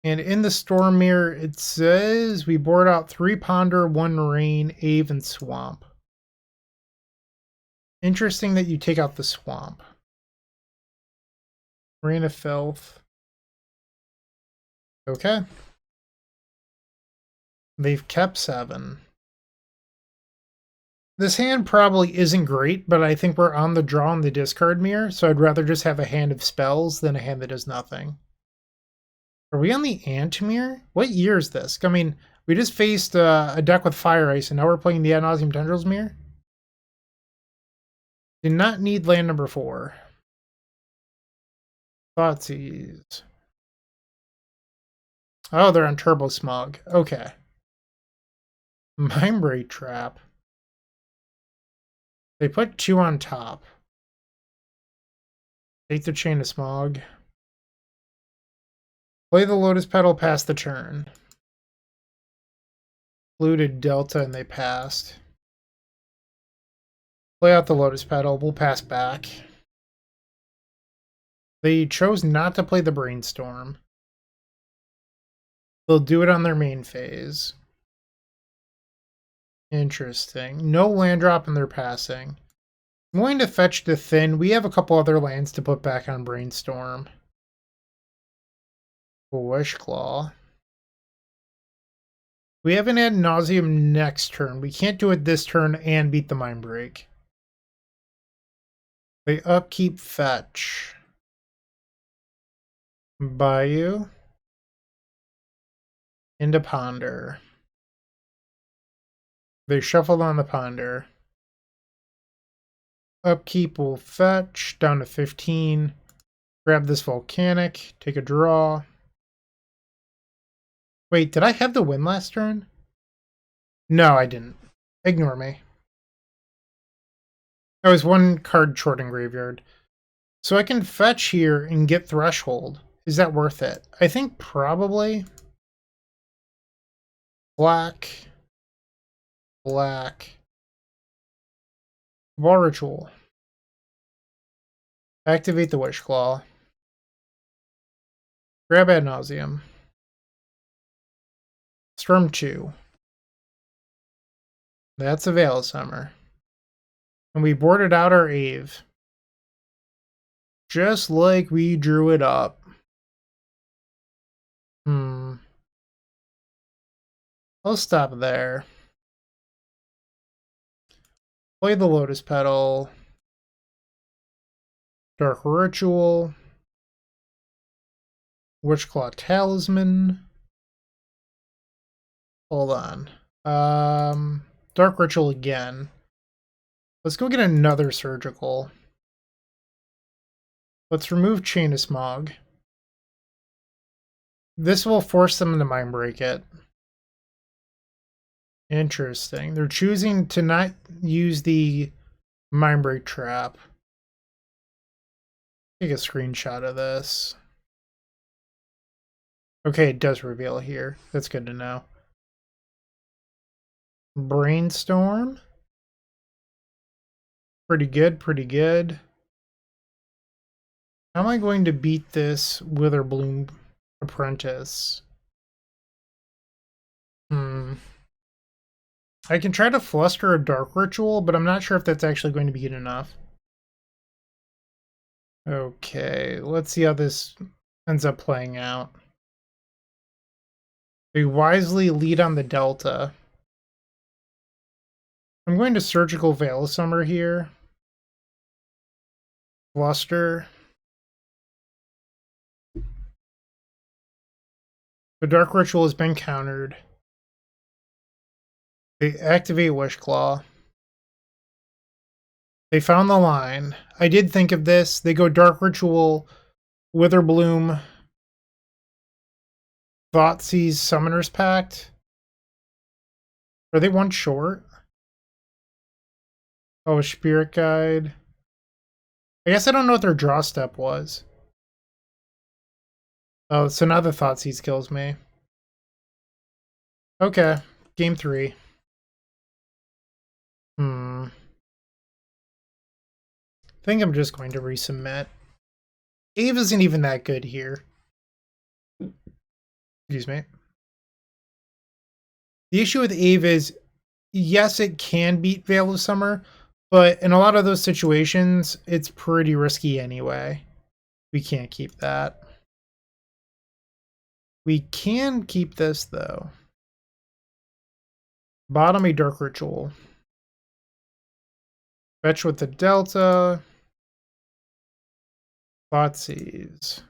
And in the Storm Mirror, it says we board out 3 Ponder, 1 Rain, Aeve, and Swamp. Interesting that you take out the Swamp. Reign of Filth. Okay. They've kept 7. This hand probably isn't great, but I think we're on the draw in the discard mirror, so I'd rather just have a hand of spells than a hand that does nothing. Are we on the Ant Mirror? What year is this? I mean, We just faced a deck with Fire Ice, and now we're playing the Ad Nauseam Tendrils mirror. Did not need land number 4. Thoughtseize. Oh, they're on Turbo Smog. Okay. Mindbreak Trap. They put 2 on top. Take the Chain of Smog. Play the Lotus Petal past the turn. Looted Delta and they passed. Play out the Lotus Petal. We'll pass back. They chose not to play the Brainstorm. They'll do it on their main phase. Interesting. No land drop and they're passing. I'm going to fetch the Thin. We have a couple other lands to put back on Brainstorm. Wishclaw. We have an Ad Nauseam next turn. We can't do it this turn and beat the Mindbreak. They upkeep fetch. Bayou. Into Ponder. They shuffled on the Ponder. Upkeep will fetch down to 15. Grab this Volcanic. Take a draw. Wait, did I have the win last turn? No, I didn't. Ignore me. I was 1 card short in graveyard. So I can fetch here and get Threshold. Is that worth it? I think probably. Black. Black. Ball Ritual. Activate the Wishclaw. Grab Ad Nauseam. Storm 2. That's a Veil of Summer. And we boarded out our Aeve. Just like we drew it up. I'll stop there. Play the Lotus Petal. Dark Ritual. Wishclaw Talisman. Hold on. Dark Ritual again. Let's go get another Surgical. Let's remove Chain of Smog. This will force them to Mindbreak it. Interesting. They're choosing to not use the Mindbreak Trap. Take a screenshot of this. Okay, it does reveal here. That's good to know. Brainstorm. Pretty good, pretty good. How am I going to beat this Witherbloom Apprentice? I can try to fluster a Dark Ritual, but I'm not sure if that's actually going to be good enough. Okay, let's see how this ends up playing out. They wisely lead on the Delta. I'm going to Surgical Veil of Summer here. Fluster. The Dark Ritual has been countered. They activate Wishclaw. They found the line. I did think of this. They go Dark Ritual, Witherbloom, Thoughtseize, Summoner's Pact. Are they 1 short? Oh, a Spirit Guide. I guess I don't know what their draw step was. Oh, so now the Thoughtseize kills me. Okay, game 3. I think I'm just going to resubmit. Aeve isn't even that good here. Excuse me. The issue with Aeve is, yes, it can beat Veil of Summer, but in a lot of those situations, it's pretty risky anyway. We can't keep that. We can keep this, though. Bottom a Dark Ritual. Fetch with the Delta. Thoughtseize.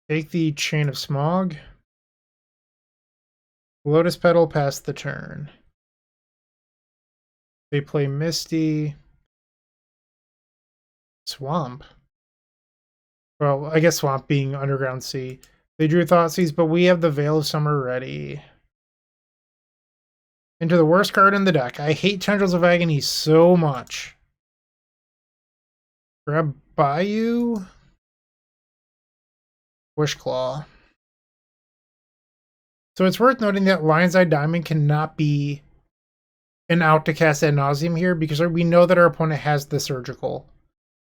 Take the Chain of Smog. Lotus Petal passed the turn. They play Misty. Swamp. Well, I guess Swamp being Underground Sea. They drew Thoughtseize, but we have the Veil of Summer ready. Into the worst card in the deck. I hate Tendrils of Agony so much. Grab Bayou. Wishclaw. So it's worth noting that Lion's Eye Diamond cannot be an out to cast Ad Nauseam here because we know that our opponent has the Surgical.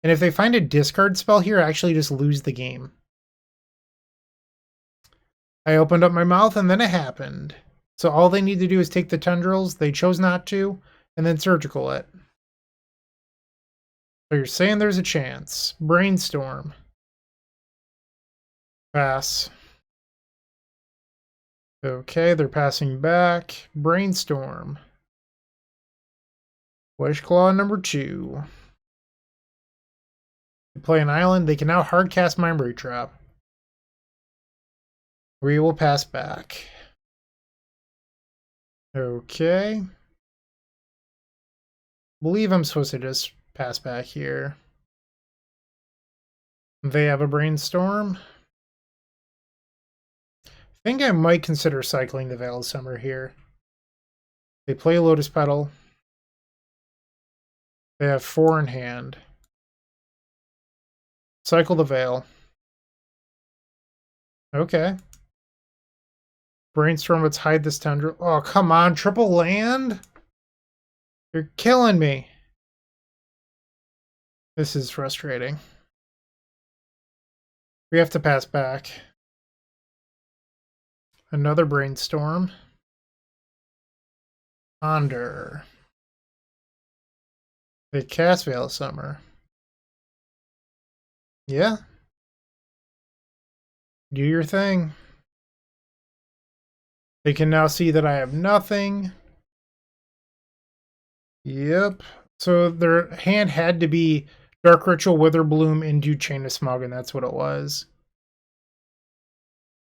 And if they find a discard spell here, I actually just lose the game. I opened up my mouth and then it happened. So all they need to do is take the Tendrils. They chose not to, and then Surgical it. So you're saying there's a chance. Brainstorm. Pass. Okay, they're passing back. Brainstorm. Wishclaw number 2. They play an island. They can now hardcast Mindbreak Trap. We will pass back. Okay. Believe I'm supposed to just pass back here. They have a Brainstorm. I think I might consider cycling the Veil of Summer here. They play Lotus Petal. They have 4 in hand. Cycle the Veil. Okay. Brainstorm, let's hide this Tendril. Oh, come on. Triple land? You're killing me. This is frustrating. We have to pass back. Another Brainstorm. Ponder. They cast Veil of Summer. Yeah. Do your thing. They can now see that I have nothing. Yep. So their hand had to be Dark Ritual, Witherbloom, into Chain of Smog, and that's what it was.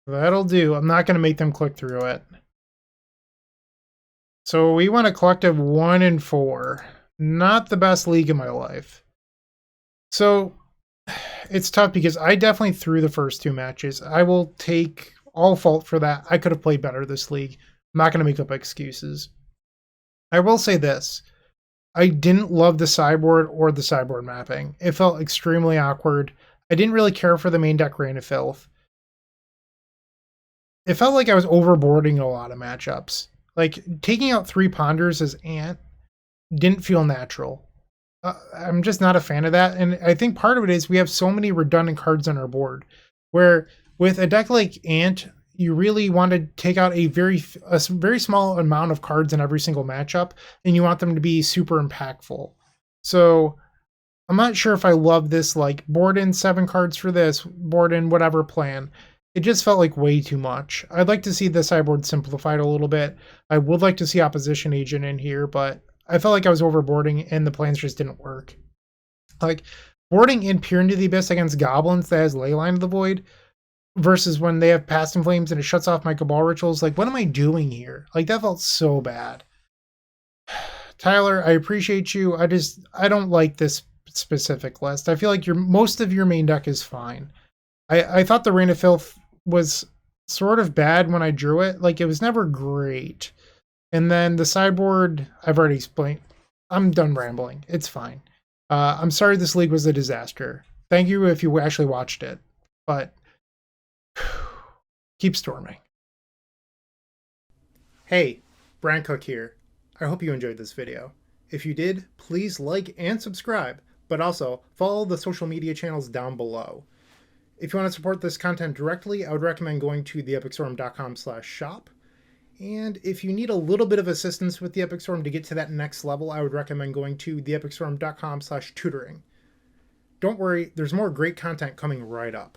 That'll do. I'm not going to make them click through it. So we went a collective 1-4. Not the best league in my life. So it's tough because I definitely threw the first 2 matches. I will take all fault for that. I could have played better this league. I'm not going to make up excuses. I will say this. I didn't love the sideboard or the sideboard mapping. It felt extremely awkward. I didn't really care for the main deck Rain of Filth. It felt like I was overboarding a lot of matchups. Like, taking out 3 Ponders as Ant didn't feel natural. I'm just not a fan of that. And I think part of it is we have so many redundant cards on our board. Where with a deck like Ant, you really want to take out a very small amount of cards in every single matchup, and you want them to be super impactful. So I'm not sure if I love this, like, board in 7 cards for this, board in whatever plan. It just felt like way too much. I'd like to see the sideboard simplified a little bit. I would like to see Opposition Agent in here, but I felt like I was overboarding and the plans just didn't work. Like, boarding in Peer into the Abyss against Goblins that has Leyline of the Void versus when they have Past in Flames and it shuts off my Cabal Rituals. Like, what am I doing here? Like, that felt so bad. Tyler, I appreciate you. I don't like this specific list. I feel like most of your main deck is fine. I thought the Rain of Filth was sort of bad when I drew it. Like, it was never great. And then the sideboard, I've already explained. I'm done rambling. It's fine. I'm sorry this league was a disaster. Thank you if you actually watched it. But keep storming. Hey, Bryant Cook here. I hope you enjoyed this video. If you did, please like and subscribe, but also follow the social media channels down below. If you want to support this content directly, I would recommend going to theepicstorm.com/shop. And if you need a little bit of assistance with the Epic Storm to get to that next level, I would recommend going to theepicstorm.com/tutoring. Don't worry, there's more great content coming right up.